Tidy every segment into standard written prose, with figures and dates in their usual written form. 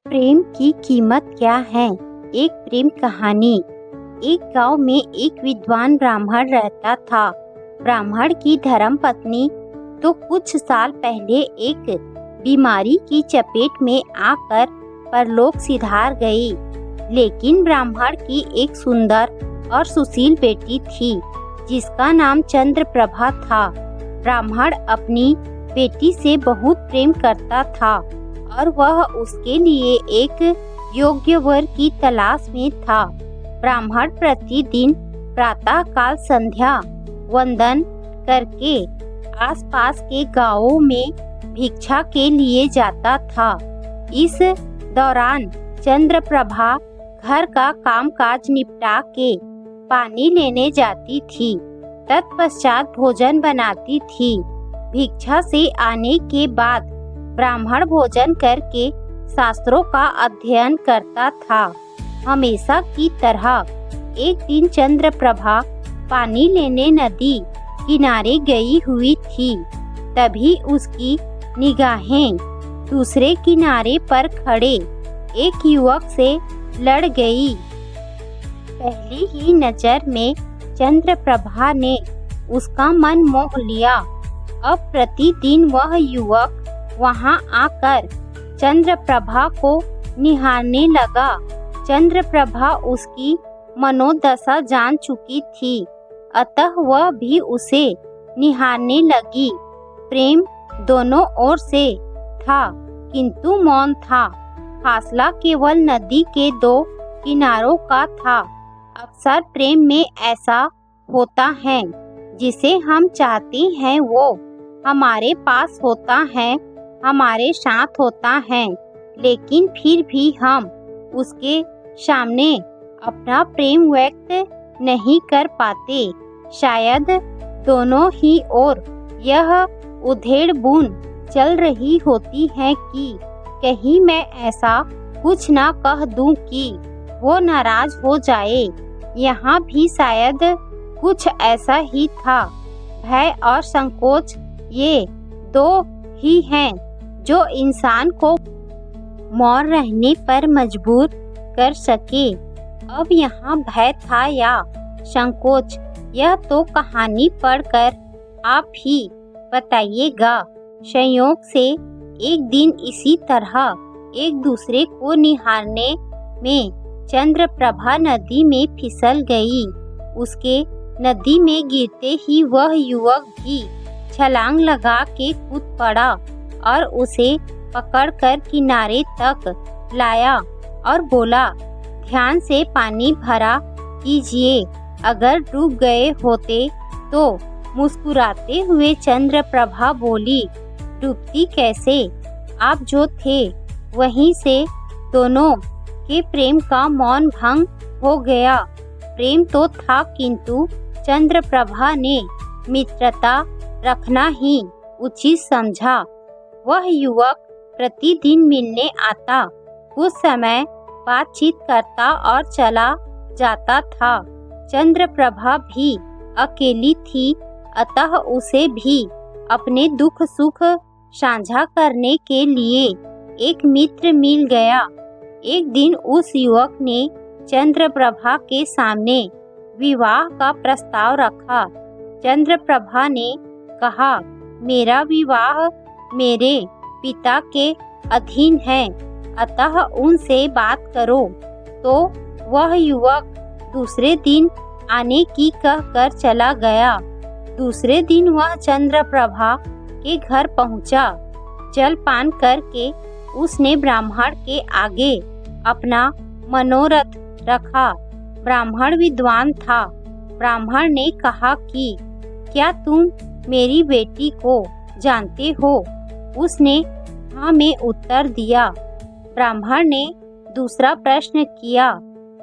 प्रेम की कीमत क्या है? एक प्रेम कहानी। एक गांव में एक विद्वान ब्राह्मण रहता था। ब्राह्मण की धर्मपत्नी तो कुछ साल पहले एक बीमारी की चपेट में आकर परलोक सिधार गई। लेकिन ब्राह्मण की एक सुंदर और सुशील बेटी थी जिसका नाम चंद्रप्रभा था। ब्राह्मण अपनी बेटी से बहुत प्रेम करता था और वह उसके लिए एक योग्य वर की तलाश में था। ब्राह्मण प्रतिदिन प्रातः काल संध्या वंदन करके आसपास के गांवों में भिक्षा के लिए जाता था। इस दौरान चंद्रप्रभा घर का कामकाज निपटा के पानी लेने जाती थी। तत्पश्चात भोजन बनाती थी। भिक्षा से आने के बाद ब्राह्मण भोजन करके शास्त्रों का अध्ययन करता था। हमेशा की तरह एक दिन चंद्रप्रभा पानी लेने नदी किनारे गई हुई थी। तभी उसकी निगाहें दूसरे किनारे पर खड़े एक युवक से लड़ गई। पहली ही नजर में चंद्रप्रभा ने उसका मन मोह लिया। अब प्रतिदिन वह युवक वहां आकर चंद्रप्रभा को निहारने लगा। चंद्रप्रभा उसकी मनोदशा जान चुकी थी, अतः वह भी उसे निहारने लगी। प्रेम दोनों ओर से था किंतु मौन था। फासला केवल नदी के दो किनारों का था। अक्सर प्रेम में ऐसा होता है, जिसे हम चाहते हैं वो हमारे पास होता है, हमारे साथ होता है, लेकिन फिर भी हम उसके सामने अपना प्रेम व्यक्त नहीं कर पाते। शायद दोनों ही ओर यह उधेड़-बुन चल रही होती है कि कहीं मैं ऐसा कुछ ना कह दूं कि वो नाराज हो जाए। यहाँ भी शायद कुछ ऐसा ही था। भय और संकोच ये दो ही हैं जो इंसान को मौन रहने पर मजबूर कर सके। अब यहाँ भय था या संकोच, यह तो कहानी पढ़कर आप ही बताइएगा। संयोग से एक दिन इसी तरह एक दूसरे को निहारने में चंद्रप्रभा नदी में फिसल गई। उसके नदी में गिरते ही वह युवक भी छलांग लगा के कूद पड़ा और उसे पकड़कर किनारे तक लाया और बोला, ध्यान से पानी भरा कीजिए, अगर डूब गए होते तो। मुस्कुराते हुए चंद्रप्रभा बोली, डूबती कैसे, आप जो थे वहीं से दोनों के प्रेम का मौन भंग हो गया। प्रेम तो था किंतु चंद्रप्रभा ने मित्रता रखना ही उचित समझा। वह युवक प्रतिदिन मिलने आता, कुछ समय बातचीत करता और चला जाता था। चंद्रप्रभा भी अकेली थी, अतः उसे भी अपने दुख सुख साझा करने के लिए एक मित्र मिल गया। एक दिन उस युवक ने चंद्रप्रभा के सामने विवाह का प्रस्ताव रखा। चंद्रप्रभा ने कहा, मेरा विवाह मेरे पिता के अधीन है, अतः उनसे बात करो। तो वह युवक दूसरे दिन आने की कहकर चला गया। दूसरे दिन वह चंद्रप्रभा के घर पहुंचा। जलपान करके उसने ब्राह्मण के आगे अपना मनोरथ रखा। ब्राह्मण विद्वान था। ब्राह्मण ने कहा कि क्या तुम मेरी बेटी को जानते हो? उसने हाँ में उत्तर दिया। ब्राह्मण ने दूसरा प्रश्न किया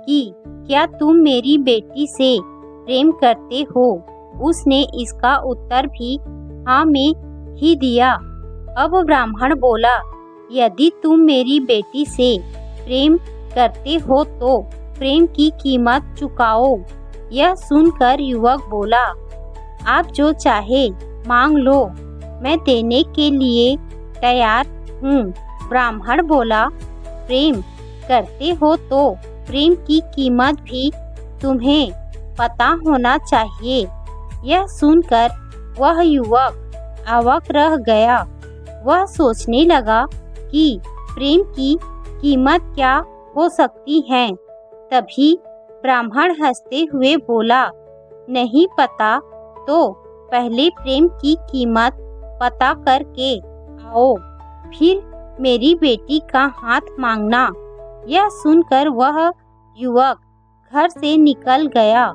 कि क्या तुम मेरी बेटी से प्रेम करते हो? उसने इसका उत्तर भी हाँ में ही दिया। अब ब्राह्मण बोला, यदि तुम मेरी बेटी से प्रेम करते हो तो प्रेम की कीमत चुकाओ। यह सुनकर युवक बोला, आप जो चाहे मांग लो, मैं देने के लिए तैयार हूँ। ब्राह्मण बोला, प्रेम करते हो तो प्रेम की कीमत भी तुम्हें पता होना चाहिए। यह सुनकर वह युवक अवाक रह गया। वह सोचने लगा कि प्रेम की कीमत क्या हो सकती है। तभी ब्राह्मण हंसते हुए बोला, नहीं पता तो पहले प्रेम की कीमत पता करके आओ, फिर मेरी बेटी का हाथ मांगना। यह सुनकर वह युवक घर से निकल गया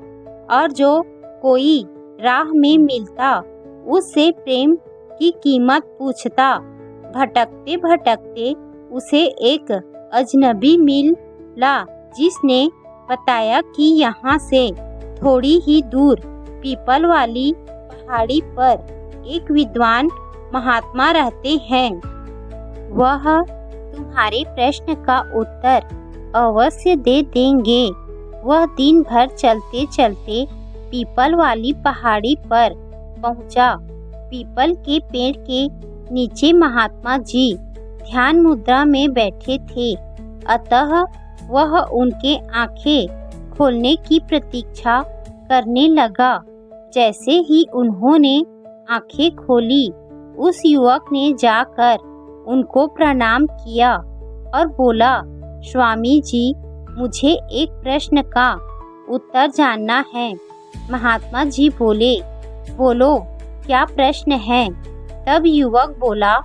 और जो कोई राह में मिलता उससे प्रेम की कीमत पूछता। भटकते भटकते उसे एक अजनबी मिला जिसने बताया कि यहाँ से थोड़ी ही दूर पीपल वाली पहाड़ी पर एक विद्वान महात्मा रहते हैं। वह तुम्हारे प्रश्न का उत्तर अवश्य दे देंगे। वह दिन भर चलते चलते पीपल वाली पहाड़ी पर पहुंचा। पीपल के पेड़ के नीचे महात्मा जी ध्यान मुद्रा में बैठे थे, अतः वह उनके आंखें खोलने की प्रतीक्षा करने लगा। जैसे ही उन्होंने आंखें खोली, उस युवक ने जाकर उनको प्रणाम किया और बोला, स्वामी जी, मुझे एक प्रश्न का उत्तर जानना है। महात्मा जी बोले, बोलो क्या प्रश्न है? तब युवक बोला,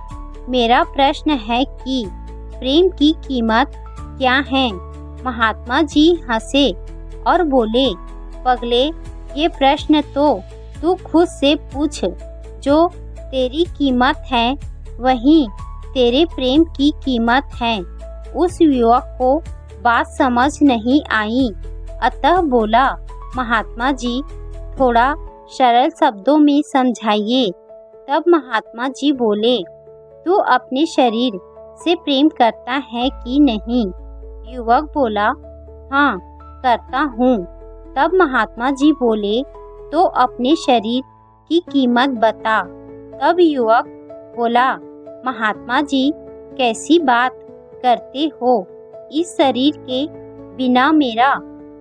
मेरा प्रश्न है कि प्रेम की कीमत क्या है? महात्मा जी हंसे और बोले, पगले, ये प्रश्न तो तू खुद से पूछ। जो तेरी कीमत है वही तेरे प्रेम की कीमत है। उस युवक को बात समझ नहीं आई, अतः बोला, महात्मा जी, थोड़ा सरल शब्दों में समझाइए। तब महात्मा जी बोले, तू अपने शरीर से प्रेम करता है कि नहीं? युवक बोला, हाँ, करता हूँ। तब महात्मा जी बोले, तो अपने शरीर की कीमत बता। तब युवक बोला, महात्मा जी, कैसी बात करते हो? इस शरीर के बिना मेरा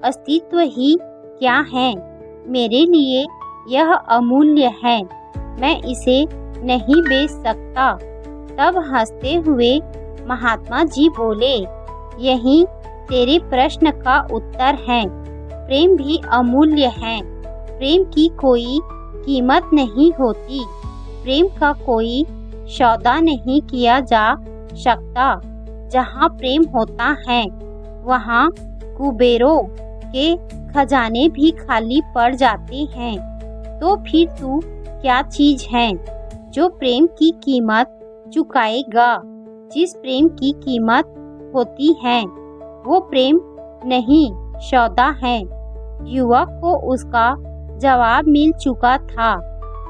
अस्तित्व ही क्या है? मेरे लिए यह अमूल्य है, मैं इसे नहीं बेच सकता। तब हंसते हुए महात्मा जी बोले, यही तेरे प्रश्न का उत्तर है। प्रेम भी अमूल्य है। प्रेम की कोई कीमत नहीं होती। प्रेम का कोई सौदा नहीं किया जा सकता। जहाँ प्रेम होता है वहाँ कुबेरों के खजाने भी खाली पड़ जाते हैं। तो फिर तू क्या चीज है जो प्रेम की कीमत चुकाएगा? जिस प्रेम की कीमत होती है वो प्रेम नहीं, सौदा है। युवक को उसका जवाब मिल चुका था।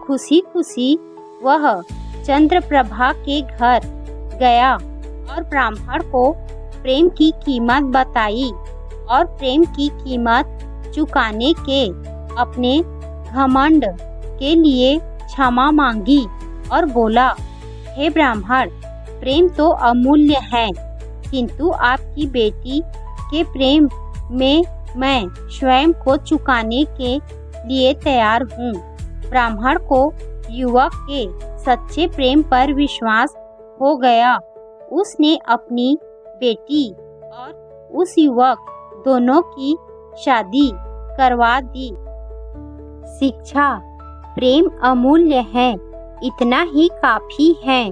खुशी खुशी वह चंद्रप्रभा के घर गया और ब्राह्मण को प्रेम की कीमत बताई और प्रेम की कीमत चुकाने के अपने घमंड के लिए क्षमा मांगी और बोला, हे ब्राह्मण, प्रेम तो अमूल्य है, किंतु आपकी बेटी के प्रेम में मैं स्वयं को चुकाने के लिए तैयार हूँ। ब्राह्मण को युवक के सच्चे प्रेम पर विश्वास हो गया। उसने अपनी बेटी और उस युवक दोनों की शादी करवा दी। शिक्षा, प्रेम अमूल्य है, इतना ही काफी है।